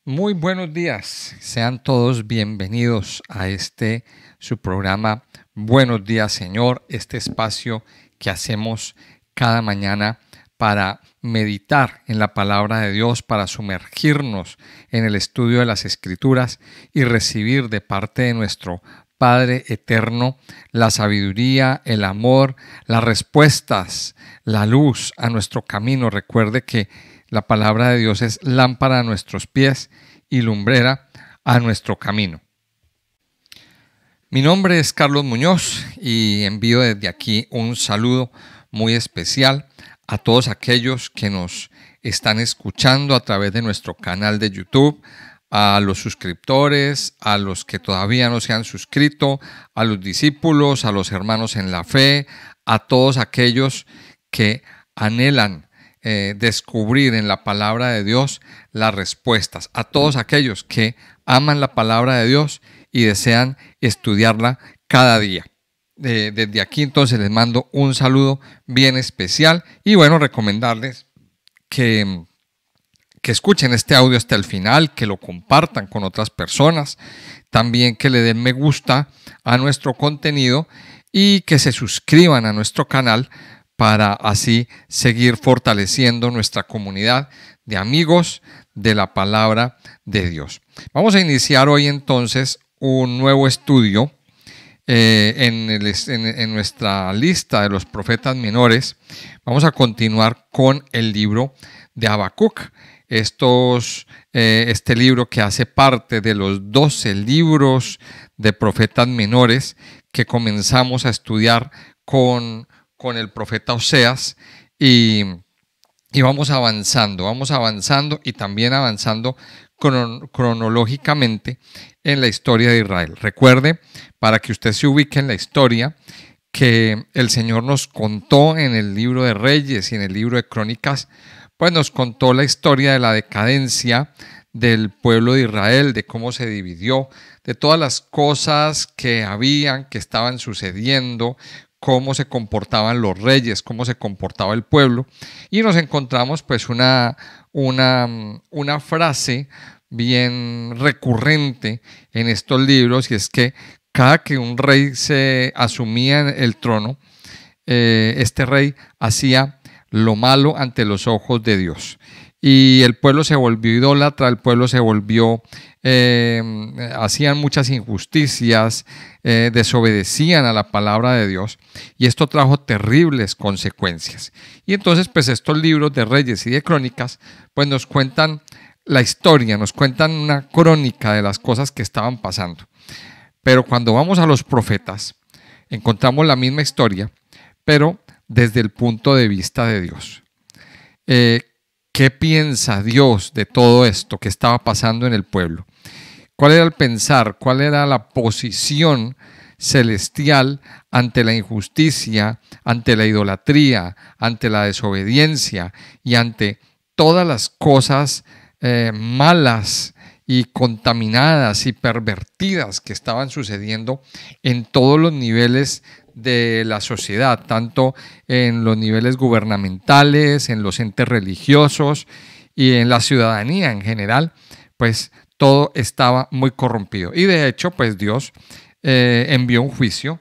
Muy buenos días, sean todos bienvenidos a su programa Buenos Días Señor, este espacio que hacemos cada mañana para meditar en la palabra de Dios, para sumergirnos en el estudio de las Escrituras y recibir de parte de nuestro Padre eterno la sabiduría, el amor, las respuestas, la luz a nuestro camino. Recuerde que la palabra de Dios es lámpara a nuestros pies y lumbrera a nuestro camino. Mi nombre es Carlos Muñoz y envío desde aquí un saludo muy especial a todos aquellos que nos están escuchando a través de nuestro canal de YouTube, a los suscriptores, a los que todavía no se han suscrito, a los discípulos, a los hermanos en la fe, a todos aquellos que anhelan descubrir en la palabra de Dios las respuestas, a todos aquellos que aman la palabra de Dios y desean estudiarla cada día. Desde aquí entonces les mando un saludo bien especial y bueno, recomendarles que escuchen este audio hasta el final, que lo compartan con otras personas, también que le den me gusta a nuestro contenido y que se suscriban a nuestro canal para así seguir fortaleciendo nuestra comunidad de amigos de la palabra de Dios. Vamos a iniciar hoy entonces un nuevo estudio en nuestra lista de los profetas menores. Vamos a continuar con el libro de Habacuc. Este libro que hace parte de los 12 libros de profetas menores que comenzamos a estudiar con el profeta Oseas y vamos avanzando y también avanzando cronológicamente en la historia de Israel. Recuerde, para que usted se ubique en la historia, que el Señor nos contó en el libro de Reyes y en el libro de Crónicas, pues nos contó la historia de la decadencia del pueblo de Israel, de cómo se dividió, de todas las cosas que estaban sucediendo, cómo se comportaban los reyes, cómo se comportaba el pueblo, y nos encontramos pues una frase bien recurrente en estos libros, y es que cada que un rey se asumía en el trono, este rey hacía lo malo ante los ojos de Dios. Y el pueblo se volvió idólatra, el pueblo se volvió, hacían muchas injusticias, desobedecían a la palabra de Dios, y esto trajo terribles consecuencias. Y entonces pues estos libros de Reyes y de Crónicas pues nos cuentan la historia, nos cuentan una crónica de las cosas que estaban pasando. Pero cuando vamos a los profetas encontramos la misma historia, pero desde el punto de vista de Dios. ¿Qué piensa Dios de todo esto que estaba pasando en el pueblo? ¿Cuál era el pensar? ¿Cuál era la posición celestial ante la injusticia, ante la idolatría, ante la desobediencia y ante todas las cosas malas y contaminadas y pervertidas que estaban sucediendo en todos los niveles de la sociedad, tanto en los niveles gubernamentales, en los entes religiosos y en la ciudadanía en general? Pues todo estaba muy corrompido. Y de hecho, pues Dios envió un juicio.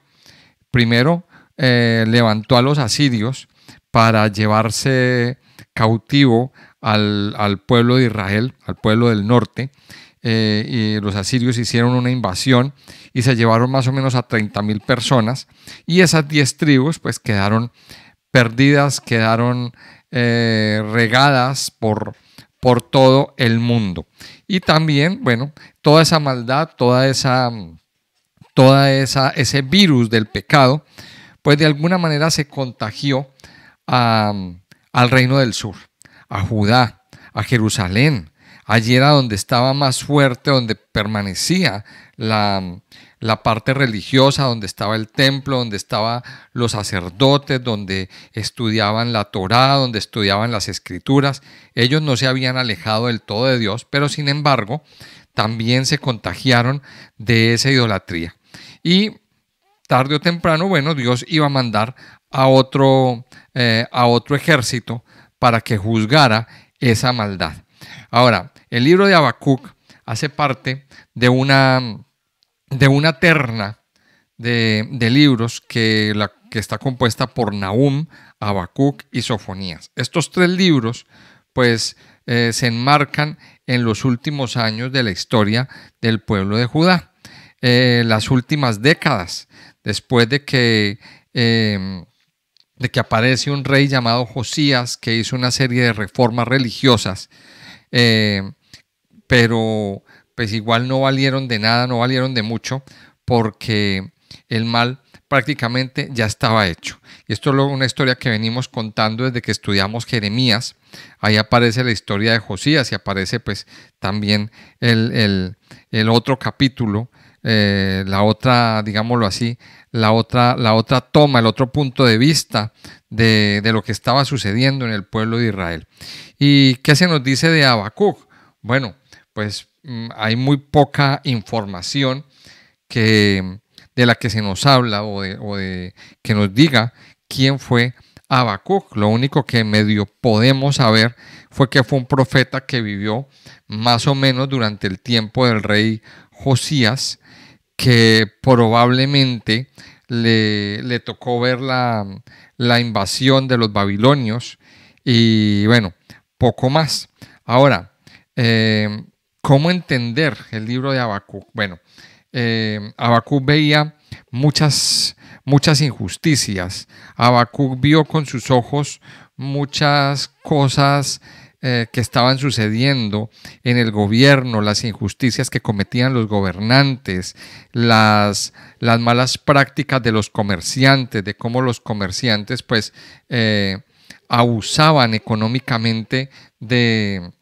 Primero levantó a los asirios para llevarse cautivo al pueblo de Israel, al pueblo del norte. Y los asirios hicieron una invasión y se llevaron más o menos a 30,000 personas, y esas 10 tribus pues quedaron perdidas, quedaron regadas por todo el mundo. Y también, bueno, toda esa maldad, ese virus del pecado, pues de alguna manera se contagió al reino del sur, a Judá, a Jerusalén. Allí era donde estaba más fuerte, donde permanecía la parte religiosa, donde estaba el templo, donde estaban los sacerdotes, donde estudiaban la Torá, donde estudiaban las Escrituras. Ellos no se habían alejado del todo de Dios, pero sin embargo también se contagiaron de esa idolatría. Y tarde o temprano, bueno, Dios iba a mandar a otro ejército para que juzgara esa maldad. Ahora, el libro de Habacuc hace parte de una terna de libros que está compuesta por Nahum, Habacuc y Sofonías. Estos 3 libros pues se enmarcan en los últimos años de la historia del pueblo de Judá, las últimas décadas, después de que aparece un rey llamado Josías que hizo una serie de reformas religiosas, pero pues igual no valieron de nada, no valieron de mucho, porque el mal prácticamente ya estaba hecho. Y esto es una historia que venimos contando desde que estudiamos Jeremías. Ahí aparece la historia de Josías y aparece pues también el otro capítulo, la otra, digámoslo así, la otra toma, el otro punto de vista de lo que estaba sucediendo en el pueblo de Israel. ¿Y qué se nos dice de Habacuc? Bueno, pues hay muy poca información de la que se nos habla o de que nos diga quién fue Habacuc. Lo único que medio podemos saber fue que fue un profeta que vivió más o menos durante el tiempo del rey Josías, que probablemente le tocó ver la invasión de los babilonios y bueno, poco más. Ahora, ¿cómo entender el libro de Habacuc? Bueno, Habacuc veía muchas injusticias. Habacuc vio con sus ojos muchas cosas que estaban sucediendo en el gobierno, las injusticias que cometían los gobernantes, las malas prácticas de los comerciantes, de cómo los comerciantes pues abusaban económicamente de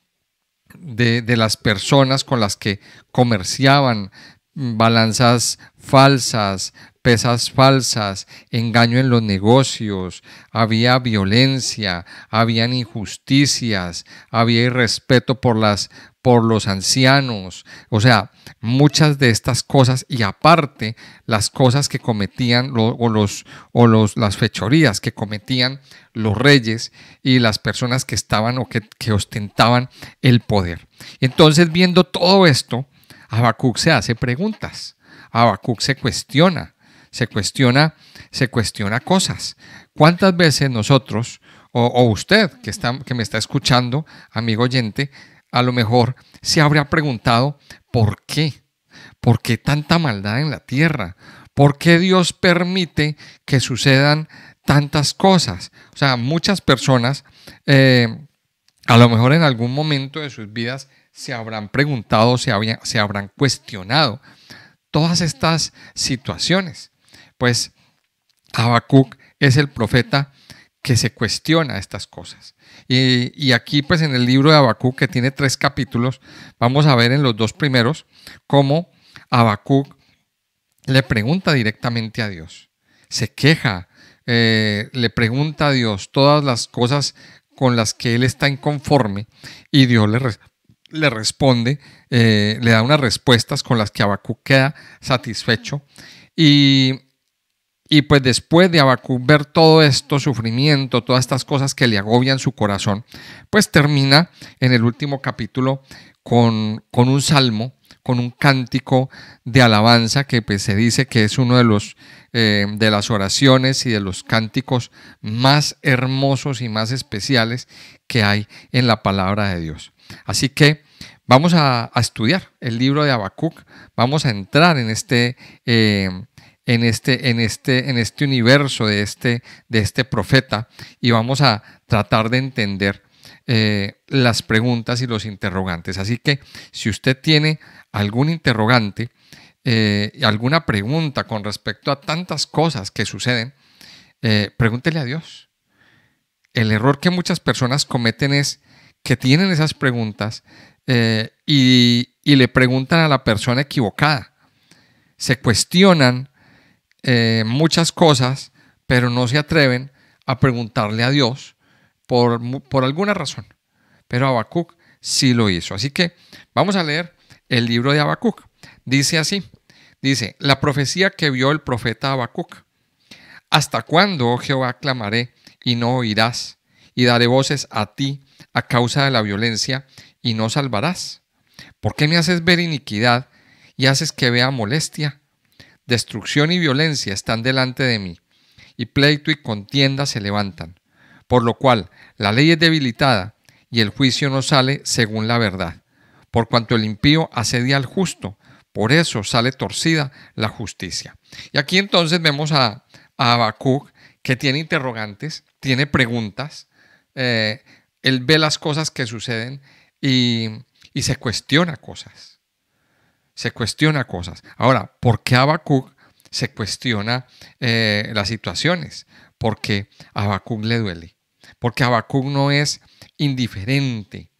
las personas con las que comerciaban, balanzas falsas, pesas falsas, engaño en los negocios, había violencia, habían injusticias, había irrespeto por los ancianos, o sea, muchas de estas cosas, y aparte las cosas que cometían las fechorías que cometían los reyes y las personas que estaban o que ostentaban el poder. Entonces, viendo todo esto, Habacuc se hace preguntas, Habacuc se cuestiona cosas. ¿Cuántas veces nosotros, o usted que me está escuchando, amigo oyente, a lo mejor se habría preguntado ¿por qué? ¿Por qué tanta maldad en la tierra? ¿Por qué Dios permite que sucedan tantas cosas? O sea, muchas personas a lo mejor en algún momento de sus vidas se habrán preguntado, se habrán cuestionado todas estas situaciones. Pues Habacuc es el profeta que se cuestiona estas cosas. Y aquí pues en el libro de Habacuc, que tiene 3 capítulos, vamos a ver en los 2 primeros cómo Habacuc le pregunta directamente a Dios. Se queja, le pregunta a Dios todas las cosas con las que él está inconforme y Dios le responde, le da unas respuestas con las que Habacuc queda satisfecho. Y pues después de Habacuc ver todo esto, sufrimiento, todas estas cosas que le agobian su corazón, pues termina en el último capítulo con un salmo, con un cántico de alabanza que pues se dice que es uno de las oraciones y de los cánticos más hermosos y más especiales que hay en la palabra de Dios. Así que vamos a estudiar el libro de Habacuc, vamos a entrar en este universo de este profeta y vamos a tratar de entender las preguntas y los interrogantes. Así que si usted tiene algún interrogante, alguna pregunta con respecto a tantas cosas que suceden, pregúntele a Dios. El error que muchas personas cometen es que tienen esas preguntas y le preguntan a la persona equivocada. Se cuestionan muchas cosas, pero no se atreven a preguntarle a Dios por alguna razón. Pero Habacuc sí lo hizo. Así que vamos a leer el libro de Habacuc. Dice así, la profecía que vio el profeta Habacuc. ¿Hasta cuándo, oh Jehová, clamaré y no oirás? Y daré voces a ti a causa de la violencia y no salvarás. ¿Por qué me haces ver iniquidad y haces que vea molestia? Destrucción y violencia están delante de mí, y pleito y contienda se levantan. Por lo cual la ley es debilitada y el juicio no sale según la verdad. Por cuanto el impío asedia al justo, por eso sale torcida la justicia. Y aquí entonces vemos a Habacuc, que tiene interrogantes, tiene preguntas, él ve las cosas que suceden y se cuestiona cosas. Se cuestiona cosas. Ahora, ¿por qué Habacuc se cuestiona las situaciones? Porque a Habacuc le duele. Porque Habacuc no es indiferente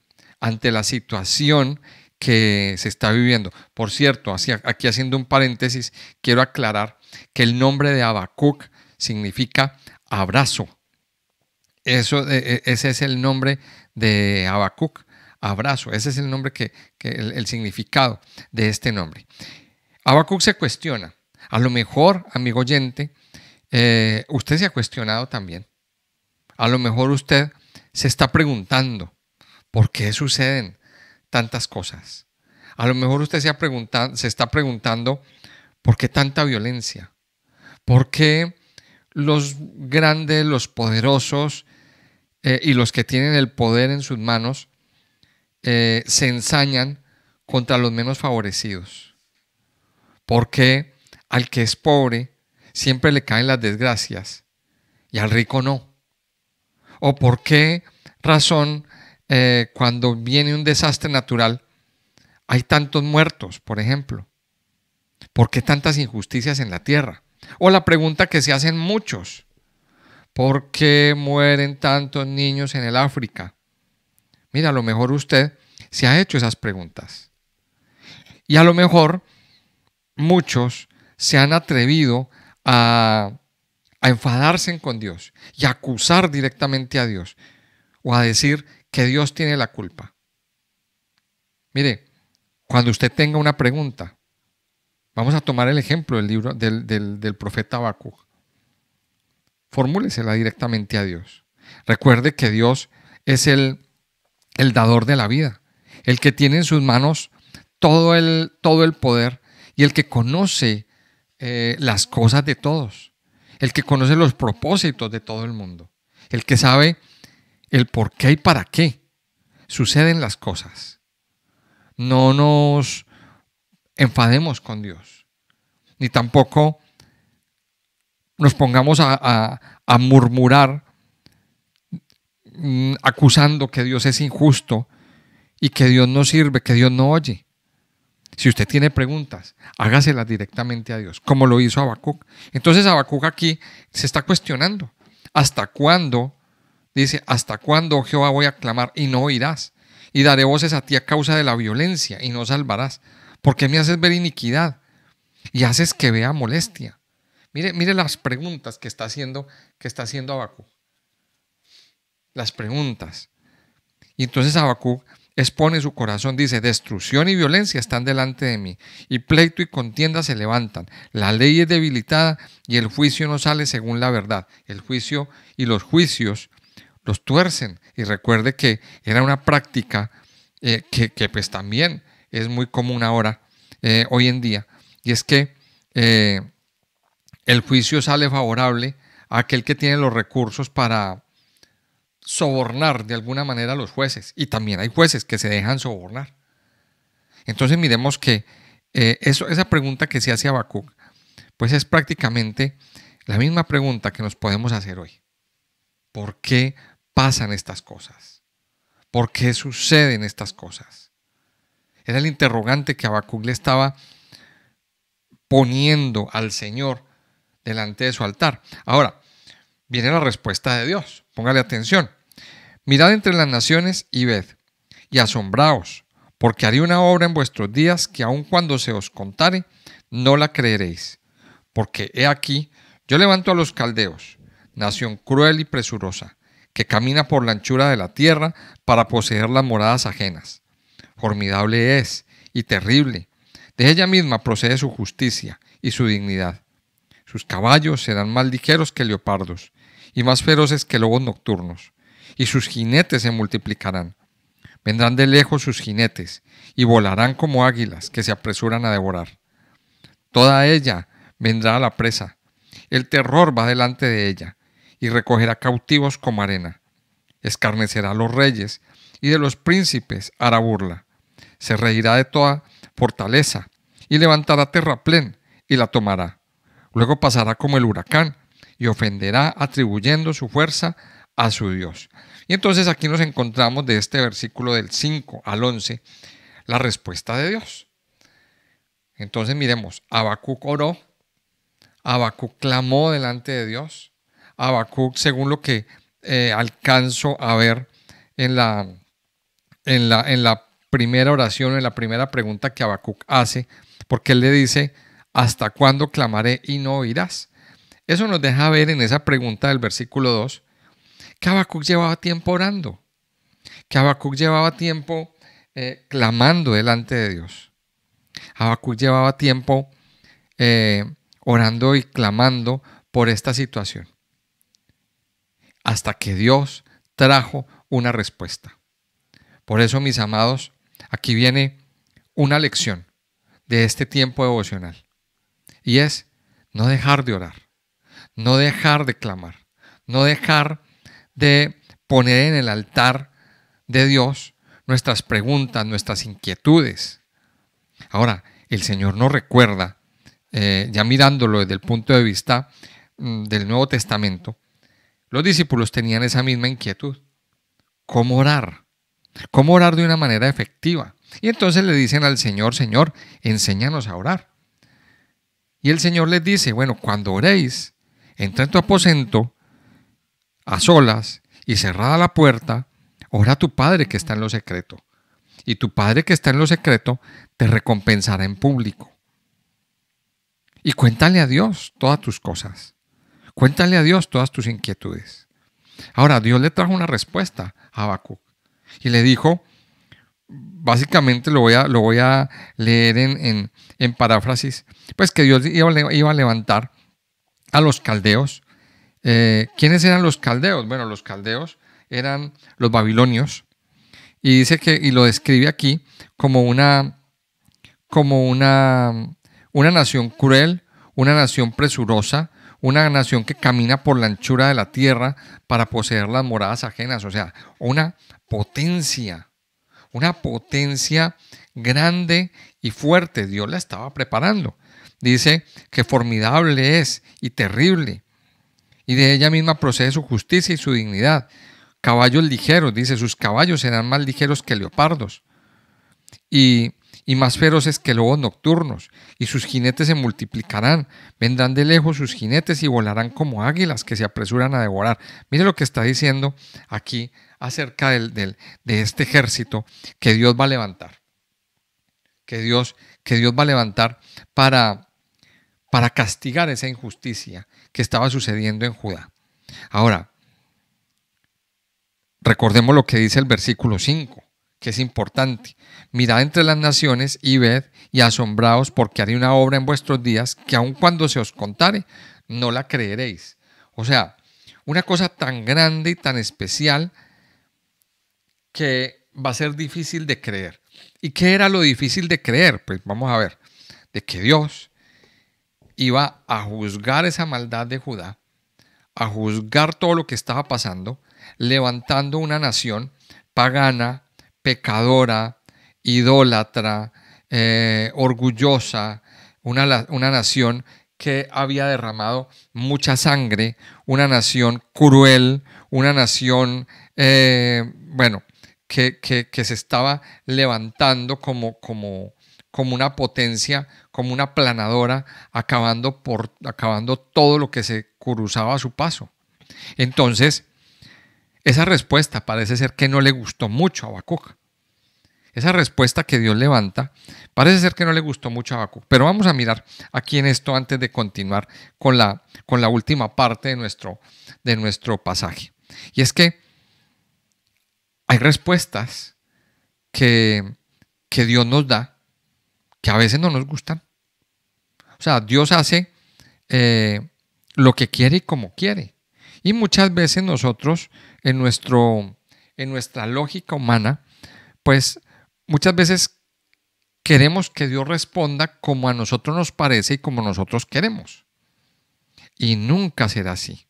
ante la situación que se está viviendo. Por cierto, aquí haciendo un paréntesis, quiero aclarar que el nombre de Habacuc significa abrazo. Ese es el nombre de Habacuc. Abrazo, ese es el nombre el significado de este nombre. Habacuc se cuestiona. A lo mejor, amigo oyente, usted se ha cuestionado también. A lo mejor usted se está preguntando por qué suceden tantas cosas. A lo mejor usted se está preguntando por qué tanta violencia. ¿Por qué los grandes, los poderosos y los que tienen el poder en sus manos se ensañan contra los menos favorecidos? Porque al que es pobre siempre le caen las desgracias y al rico no. ¿O por qué razón cuando viene un desastre natural hay tantos muertos, por ejemplo? ¿Por qué tantas injusticias en la tierra? O la pregunta que se hacen muchos: ¿por qué mueren tantos niños en el África? Mira, a lo mejor usted se ha hecho esas preguntas. Y a lo mejor muchos se han atrevido a enfadarse con Dios y a acusar directamente a Dios o a decir que Dios tiene la culpa. Mire, cuando usted tenga una pregunta, vamos a tomar el ejemplo del libro del profeta Habacuc. Formúlesela directamente a Dios. Recuerde que Dios es el dador de la vida, el que tiene en sus manos todo el poder y el que conoce las cosas de todos, el que conoce los propósitos de todo el mundo, el que sabe el por qué y para qué suceden las cosas. No nos enfademos con Dios, ni tampoco nos pongamos a murmurar acusando que Dios es injusto y que Dios no sirve, que Dios no oye. Si usted tiene preguntas, hágaselas directamente a Dios, como lo hizo Habacuc. Entonces Habacuc aquí se está cuestionando. ¿Hasta cuándo? Dice, ¿hasta cuándo, Jehová, voy a clamar y no oirás? Y daré voces a ti a causa de la violencia y no salvarás. ¿Por qué me haces ver iniquidad y haces que vea molestia? Mire las preguntas que está haciendo Habacuc. Las preguntas. Y entonces Habacuc expone su corazón, dice: destrucción y violencia están delante de mí, y pleito y contienda se levantan. La ley es debilitada y el juicio no sale según la verdad. El juicio y los juicios los tuercen. Y recuerde que era una práctica que pues también es muy común ahora, hoy en día, y es que el juicio sale favorable a aquel que tiene los recursos para sobornar de alguna manera a los jueces, y también hay jueces que se dejan sobornar. Entonces miremos que esa pregunta que se hace a Habacuc, pues es prácticamente la misma pregunta que nos podemos hacer hoy. ¿Por qué pasan estas cosas? ¿Por qué suceden estas cosas? Era el interrogante que Habacuc le estaba poniendo al Señor delante de su altar. Ahora, viene la respuesta de Dios. Póngale atención. Mirad entre las naciones y ved, y asombraos, porque haré una obra en vuestros días que aun cuando se os contare, no la creeréis. Porque he aquí, yo levanto a los caldeos, nación cruel y presurosa, que camina por la anchura de la tierra para poseer las moradas ajenas. Formidable es y terrible. De ella misma procede su justicia y su dignidad. Sus caballos serán más ligeros que leopardos y más feroces que lobos nocturnos, y sus jinetes se multiplicarán. vendrán de lejos sus jinetes y volarán como águilas que se apresuran a devorar. Toda ella vendrá a la presa. El terror va delante de ella y recogerá cautivos como arena. Escarnecerá a los reyes y de los príncipes hará burla. Se reirá de toda fortaleza y levantará terraplén y la tomará. Luego pasará como el huracán y ofenderá atribuyendo su fuerza a su Dios. Y entonces aquí nos encontramos de este versículo del 5 al 11 la respuesta de Dios. Entonces miremos, Habacuc oró, Habacuc clamó delante de Dios, Habacuc, según lo que alcanzo a ver en la primera oración, en la primera pregunta que Habacuc hace, porque él le dice, ¿hasta cuándo clamaré y no oirás? Eso nos deja ver en esa pregunta del versículo 2 que Habacuc llevaba tiempo orando, que Habacuc llevaba tiempo clamando delante de Dios. Habacuc llevaba tiempo orando y clamando por esta situación, hasta que Dios trajo una respuesta. Por eso, mis amados, aquí viene una lección de este tiempo devocional, y es no dejar de orar, no dejar de clamar, no dejar de poner en el altar de Dios nuestras preguntas, nuestras inquietudes. Ahora, el Señor nos recuerda, ya mirándolo desde el punto de vista del Nuevo Testamento, los discípulos tenían esa misma inquietud. ¿Cómo orar? ¿Cómo orar de una manera efectiva? Y entonces le dicen al Señor, Señor, enséñanos a orar. Y el Señor les dice, bueno, cuando oréis, entra en tu aposento, a solas, y cerrada la puerta, ora a tu Padre que está en lo secreto. Y tu Padre que está en lo secreto te recompensará en público. Y cuéntale a Dios todas tus cosas. Cuéntale a Dios todas tus inquietudes. Ahora, Dios le trajo una respuesta a Habacuc. Y le dijo, básicamente lo voy a leer en paráfrasis, pues que Dios iba a levantar a los caldeos. ¿Quiénes eran los caldeos? Bueno, los caldeos eran los babilonios. Y dice y lo describe aquí como una nación cruel, una nación presurosa, una nación que camina por la anchura de la tierra para poseer las moradas ajenas. O sea, una potencia grande y fuerte. Dios la estaba preparando. Dice que formidable es y terrible. Y de ella misma procede su justicia y su dignidad. Caballos ligeros, dice, sus caballos serán más ligeros que leopardos y más feroces que lobos nocturnos, y sus jinetes se multiplicarán, vendrán de lejos sus jinetes y volarán como águilas que se apresuran a devorar. Mire lo que está diciendo aquí acerca de este ejército que Dios va a levantar, que Dios va a levantar para castigar esa injusticia que estaba sucediendo en Judá. Ahora, recordemos lo que dice el versículo 5, que es importante. Mirad entre las naciones y ved y asombraos, porque haré una obra en vuestros días que aun cuando se os contare, no la creeréis. O sea, una cosa tan grande y tan especial que va a ser difícil de creer. ¿Y qué era lo difícil de creer? Pues vamos a ver, de que Dios iba a juzgar esa maldad de Judá, a juzgar todo lo que estaba pasando, levantando una nación pagana, pecadora, idólatra, orgullosa, una nación que había derramado mucha sangre, una nación cruel, una nación, que se estaba levantando como una potencia, como una aplanadora, acabando todo lo que se cruzaba a su paso. Entonces, esa respuesta parece ser que no le gustó mucho a Habacuc. Esa respuesta que Dios levanta parece ser que no le gustó mucho a Habacuc. Pero vamos a mirar aquí en esto antes de continuar con la última parte de nuestro pasaje. Y es que hay respuestas que Dios nos da que a veces no nos gustan. O sea, Dios hace lo que quiere y como quiere. Y muchas veces nosotros, en nuestra lógica humana, pues muchas veces queremos que Dios responda como a nosotros nos parece y como nosotros queremos. Y nunca será así.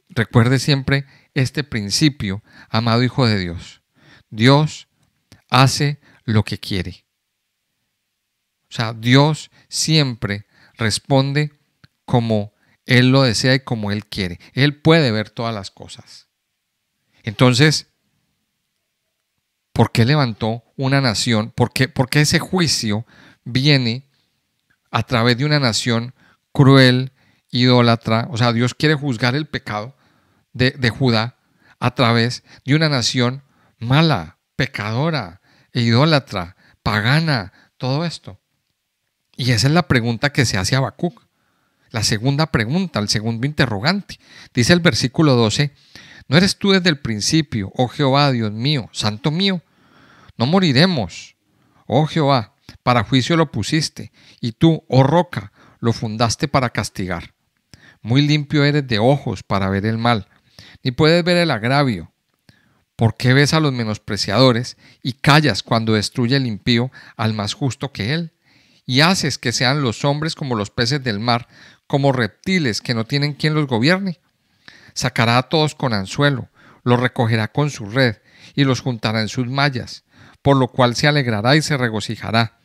Recuerde siempre este principio, amado hijo de Dios. Dios hace lo que quiere. O sea, Dios siempre responde como Él lo desea y como Él quiere. Él puede ver todas las cosas. Entonces, ¿por qué levantó una nación? ¿Por qué ese juicio viene a través de una nación cruel, idólatra? O sea, Dios quiere juzgar el pecado de Judá a través de una nación mala, pecadora, idólatra, pagana, todo esto. Y esa es la pregunta que se hace a Habacuc. La segunda pregunta, el segundo interrogante. Dice el versículo 12, ¿no eres tú desde el principio, oh Jehová, Dios mío, santo mío? No moriremos, oh Jehová, para juicio lo pusiste, y tú, oh roca, lo fundaste para castigar. Muy limpio eres de ojos para ver el mal, ni puedes ver el agravio. ¿Por qué ves a los menospreciadores y callas cuando destruye el impío al más justo que él? Y haces que sean los hombres como los peces del mar, como reptiles que no tienen quien los gobierne. Sacará a todos con anzuelo, los recogerá con su red y los juntará en sus mallas, por lo cual se alegrará y se regocijará.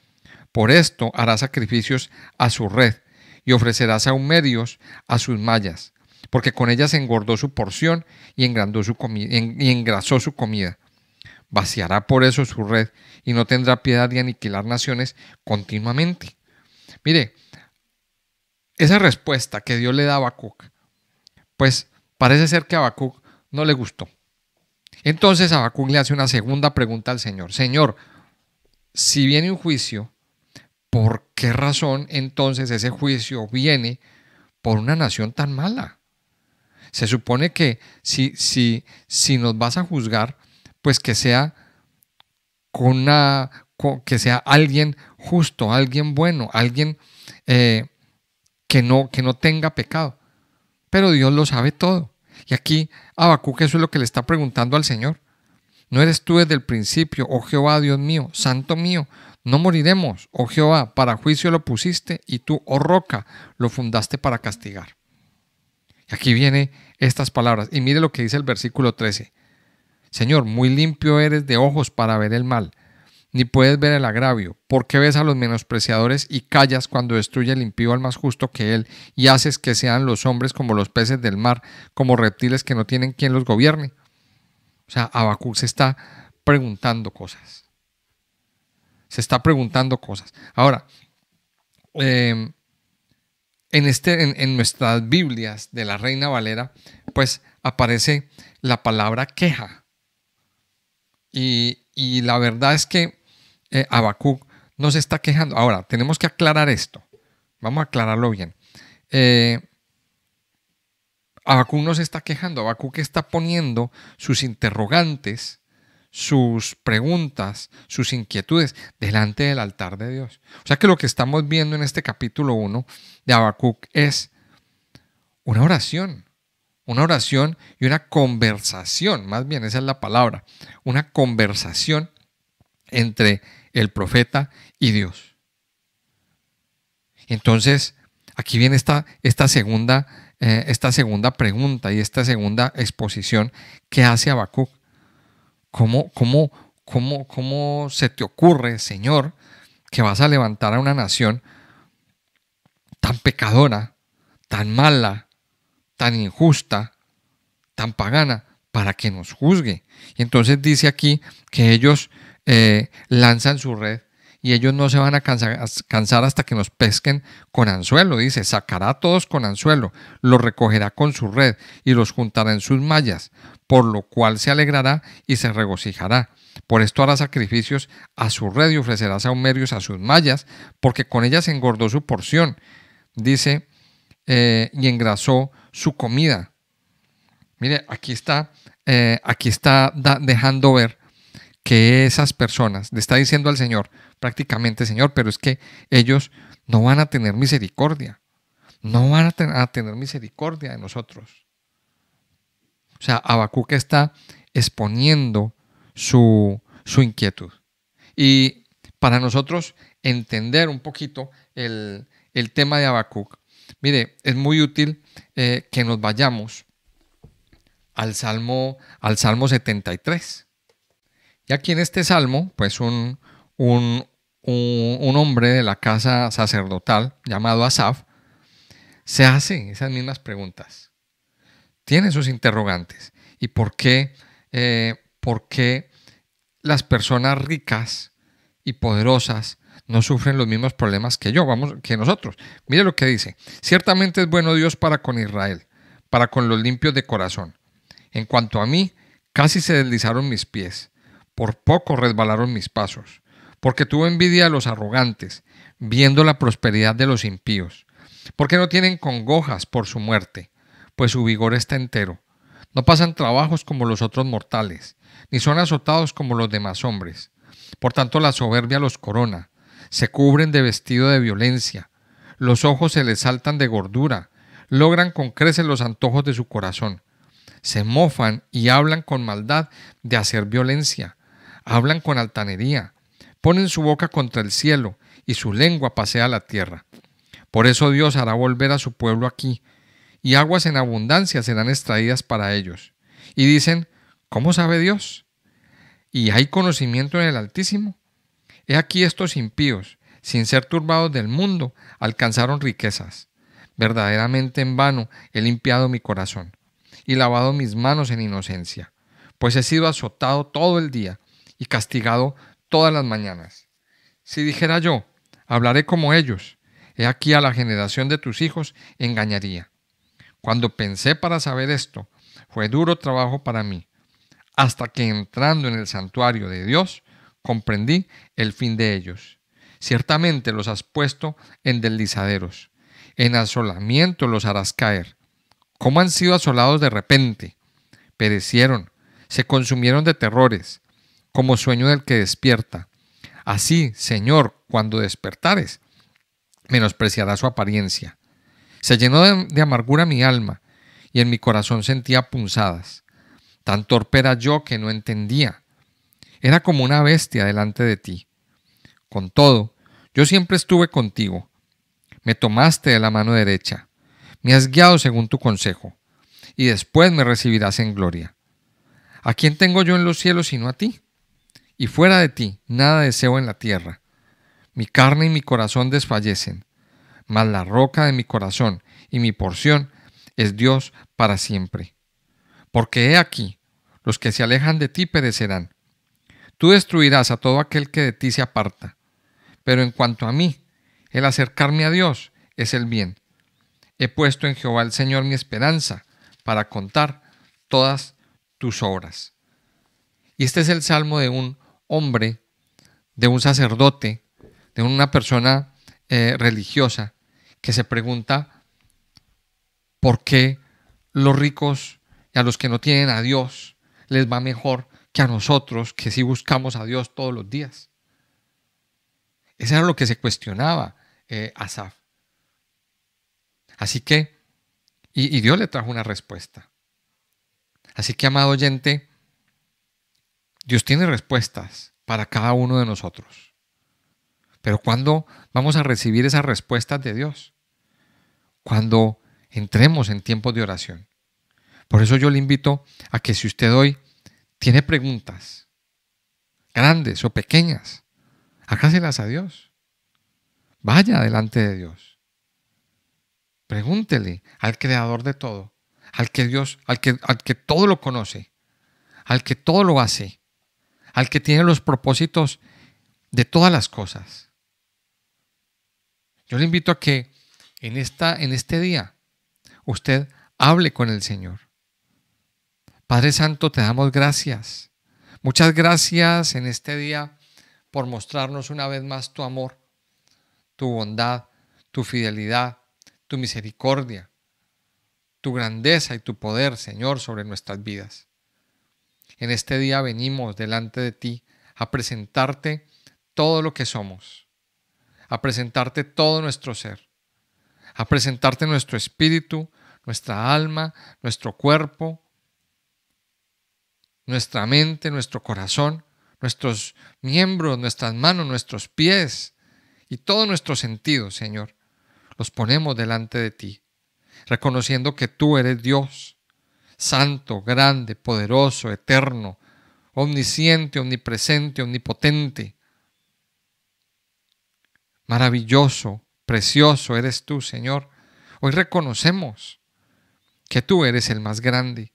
Por esto hará sacrificios a su red y ofrecerá sahumerios a sus mallas, porque con ellas engordó su porción y engrasó su comida. Vaciará por eso su red y no tendrá piedad de aniquilar naciones continuamente. Mire, esa respuesta que Dios le da a Habacuc, pues parece ser que a Habacuc no le gustó. Entonces Habacuc le hace una segunda pregunta al Señor. Señor, si viene un juicio, ¿por qué razón entonces ese juicio viene por una nación tan mala? Se supone que si nos vas a juzgar, pues que sea que sea alguien justo, alguien bueno, alguien que no tenga pecado. Pero Dios lo sabe todo. Y aquí Habacuc eso es lo que le está preguntando al Señor. ¿No eres tú desde el principio, oh Jehová, Dios mío, santo mío? No moriremos, oh Jehová, para juicio lo pusiste, y tú, oh roca, lo fundaste para castigar. Y aquí vienen estas palabras. Y mire lo que dice el versículo 13. Señor, muy limpio eres de ojos para ver el mal, ni puedes ver el agravio. ¿Por qué ves a los menospreciadores y callas cuando destruye el impío al más justo que él, y haces que sean los hombres como los peces del mar, como reptiles que no tienen quien los gobierne? O sea, Habacuc se está preguntando cosas. Se está preguntando cosas. Ahora, en nuestras Biblias de la Reina Valera, pues aparece la palabra queja. Y la verdad es que Habacuc no se está quejando. Ahora, tenemos que aclarar esto. Vamos a aclararlo bien. Habacuc no se está quejando. Habacuc está poniendo sus interrogantes, sus preguntas, sus inquietudes delante del altar de Dios. O sea que lo que estamos viendo en este capítulo 1 de Habacuc es una oración y una conversación, más bien esa es la palabra, una conversación entre el profeta y Dios. Entonces, aquí viene esta segunda pregunta y esta segunda exposición que hace Habacuc. ¿Cómo se te ocurre, Señor, que vas a levantar a una nación tan pecadora, tan mala, tan injusta, tan pagana, para que nos juzgue? Y entonces dice aquí que ellos lanzan su red y ellos no se van a cansar hasta que nos pesquen con anzuelo. Dice, sacará a todos con anzuelo, los recogerá con su red y los juntará en sus mallas, por lo cual se alegrará y se regocijará. Por esto hará sacrificios a su red y ofrecerá sahumerios a sus mallas, porque con ellas engordó su porción. Dice, y engrasó su comida. Mire, aquí está dejando ver que esas personas, le está diciendo al Señor, prácticamente, Señor, pero es que ellos no van a tener misericordia. No van a tener misericordia de nosotros. O sea, Habacuc está exponiendo su su inquietud. Y para nosotros entender un poquito el tema de Habacuc, mire, es muy útil que nos vayamos al Salmo 73. Y aquí en este salmo, pues un hombre de la casa sacerdotal llamado Asaf se hace esas mismas preguntas. Tiene sus interrogantes. ¿Y por qué las personas ricas y poderosas no sufren los mismos problemas que que nosotros? Mire lo que dice. Ciertamente es bueno Dios para con Israel, para con los limpios de corazón. En cuanto a mí, casi se deslizaron mis pies, por poco resbalaron mis pasos, porque tuve envidia de los arrogantes, viendo la prosperidad de los impíos, porque no tienen congojas por su muerte, pues su vigor está entero. No pasan trabajos como los otros mortales, ni son azotados como los demás hombres. Por tanto, la soberbia los corona, se cubren de vestido de violencia, los ojos se les saltan de gordura, logran con creces los antojos de su corazón. Se mofan y hablan con maldad de hacer violencia, hablan con altanería, ponen su boca contra el cielo y su lengua pasea la tierra. Por eso Dios hará volver a su pueblo aquí, y aguas en abundancia serán extraídas para ellos. Y dicen, ¿cómo sabe Dios? ¿Y hay conocimiento en el Altísimo? He aquí estos impíos, sin ser turbados del mundo, alcanzaron riquezas. Verdaderamente en vano he limpiado mi corazón y lavado mis manos en inocencia, pues he sido azotado todo el día y castigado todas las mañanas. Si dijera yo, hablaré como ellos, he aquí a la generación de tus hijos engañaría. Cuando pensé para saber esto, fue duro trabajo para mí, hasta que entrando en el santuario de Dios, comprendí el fin de ellos. Ciertamente los has puesto en deslizaderos, en asolamiento los harás caer. ¿Cómo han sido asolados de repente? Perecieron, se consumieron de terrores, como sueño del que despierta. Así, Señor, cuando despertares, menospreciará su apariencia. Se llenó de amargura mi alma, y en mi corazón sentía punzadas. Tan torpe era yo que no entendía. Era como una bestia delante de ti. Con todo, yo siempre estuve contigo. Me tomaste de la mano derecha. Me has guiado según tu consejo, y después me recibirás en gloria. ¿A quién tengo yo en los cielos sino a ti? Y fuera de ti nada deseo en la tierra. Mi carne y mi corazón desfallecen, mas la roca de mi corazón y mi porción es Dios para siempre. Porque he aquí, los que se alejan de ti perecerán. Tú destruirás a todo aquel que de ti se aparta. Pero en cuanto a mí, el acercarme a Dios es el bien. He puesto en Jehová el Señor mi esperanza para contar todas tus obras. Y este es el salmo de un hombre, de un sacerdote, de una persona religiosa que se pregunta por qué los ricos y a los que no tienen a Dios les va mejor que a nosotros que sí buscamos a Dios todos los días. Eso era lo que se cuestionaba Asaf. Así que, y Dios le trajo una respuesta. Así que, amado oyente, Dios tiene respuestas para cada uno de nosotros. Pero ¿cuándo vamos a recibir esas respuestas de Dios? Cuando entremos en tiempos de oración. Por eso yo le invito a que si usted hoy tiene preguntas, grandes o pequeñas, hágaselas a Dios. Vaya delante de Dios. Pregúntele al creador de todo, al que todo lo conoce, al que todo lo hace, al que tiene los propósitos de todas las cosas. Yo le invito a que en este día usted hable con el Señor. Padre Santo, te damos gracias. Muchas gracias en este día por mostrarnos una vez más tu amor, tu bondad, tu fidelidad, tu misericordia, tu grandeza y tu poder, Señor, sobre nuestras vidas. En este día venimos delante de ti a presentarte todo lo que somos, a presentarte todo nuestro ser, a presentarte nuestro espíritu, nuestra alma, nuestro cuerpo, nuestra mente, nuestro corazón, nuestros miembros, nuestras manos, nuestros pies y todos nuestros sentidos, Señor, los ponemos delante de ti, reconociendo que tú eres Dios, santo, grande, poderoso, eterno, omnisciente, omnipresente, omnipotente. Maravilloso, precioso eres tú, Señor. Hoy reconocemos que tú eres el más grande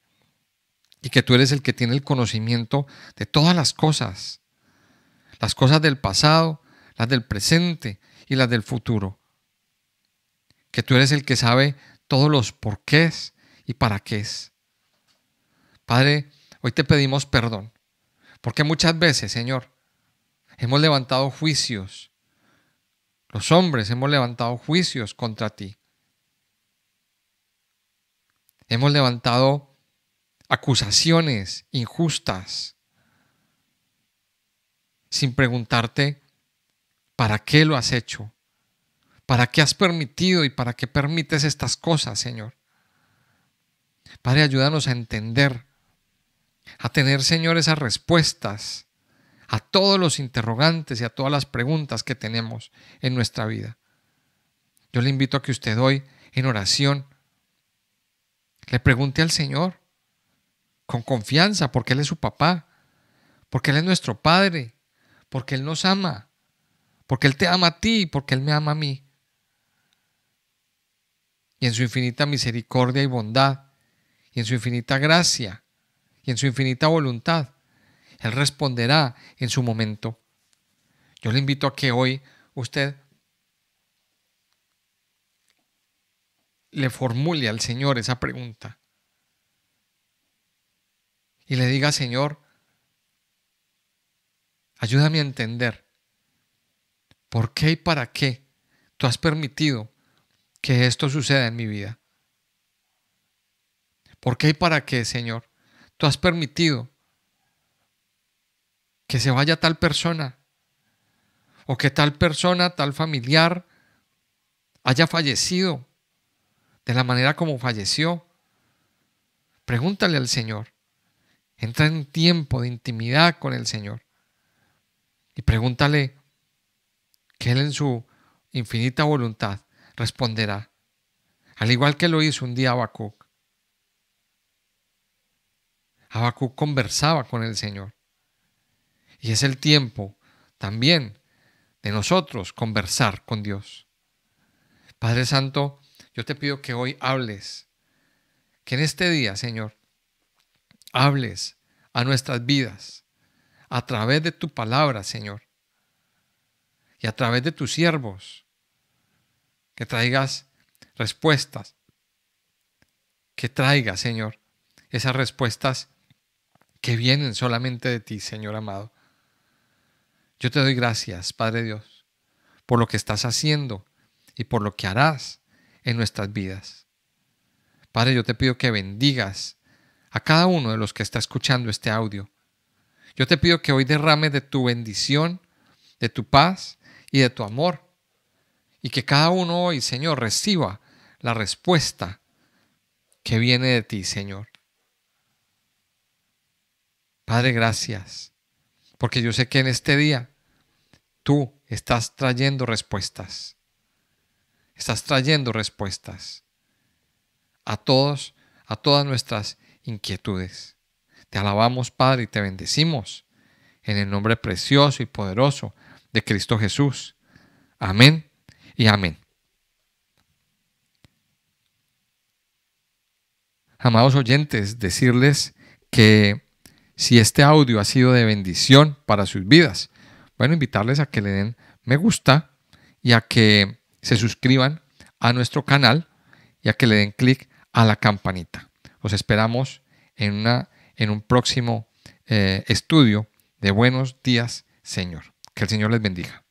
y que tú eres el que tiene el conocimiento de todas las cosas del pasado, las del presente y las del futuro. Que tú eres el que sabe todos los porqués y para qué. Padre, hoy te pedimos perdón, porque muchas veces, Señor, hemos levantado juicios. Los hombres hemos levantado juicios contra ti. Hemos levantado acusaciones injustas sin preguntarte para qué lo has hecho, para qué has permitido y para qué permites estas cosas, Señor. Padre, ayúdanos a entender, a tener, Señor, esas respuestas a todos los interrogantes y a todas las preguntas que tenemos en nuestra vida. Yo le invito a que usted hoy, en oración, le pregunte al Señor con confianza, porque Él es su papá, porque Él es nuestro Padre, porque Él nos ama, porque Él te ama a ti, porque Él me ama a mí. Y en su infinita misericordia y bondad, y en su infinita gracia, y en su infinita voluntad, Él responderá en su momento. Yo le invito a que hoy usted le formule al Señor esa pregunta y le diga: Señor, ayúdame a entender por qué y para qué tú has permitido que esto suceda en mi vida. ¿Por qué y para qué, Señor, tú has permitido que se vaya tal persona, o que tal persona, tal familiar, haya fallecido de la manera como falleció? Pregúntale al Señor. Entra en un tiempo de intimidad con el Señor y pregúntale, que Él en su infinita voluntad responderá, al igual que lo hizo un día Habacuc. Habacuc conversaba con el Señor, y es el tiempo también de nosotros conversar con Dios. Padre Santo, yo te pido que hoy hables, que en este día, Señor, hables a nuestras vidas a través de tu palabra, Señor, y a través de tus siervos, que traigas respuestas, que traigas, Señor, esas respuestas que vienen solamente de ti, Señor amado. Yo te doy gracias, Padre Dios, por lo que estás haciendo y por lo que harás en nuestras vidas. Padre, yo te pido que bendigas a cada uno de los que está escuchando este audio. Yo te pido que hoy derrames de tu bendición, de tu paz y de tu amor, y que cada uno hoy, Señor, reciba la respuesta que viene de ti, Señor. Padre, gracias, porque yo sé que en este día tú estás trayendo respuestas. Estás trayendo respuestas a todas nuestras inquietudes. Te alabamos, Padre, y te bendecimos en el nombre precioso y poderoso de Cristo Jesús. Amén y amén. Amados oyentes, decirles que si este audio ha sido de bendición para sus vidas, bueno, invitarles a que le den me gusta y a que se suscriban a nuestro canal y a que le den clic a la campanita. Los esperamos en un próximo estudio de Buenos Días, Señor. Que el Señor les bendiga.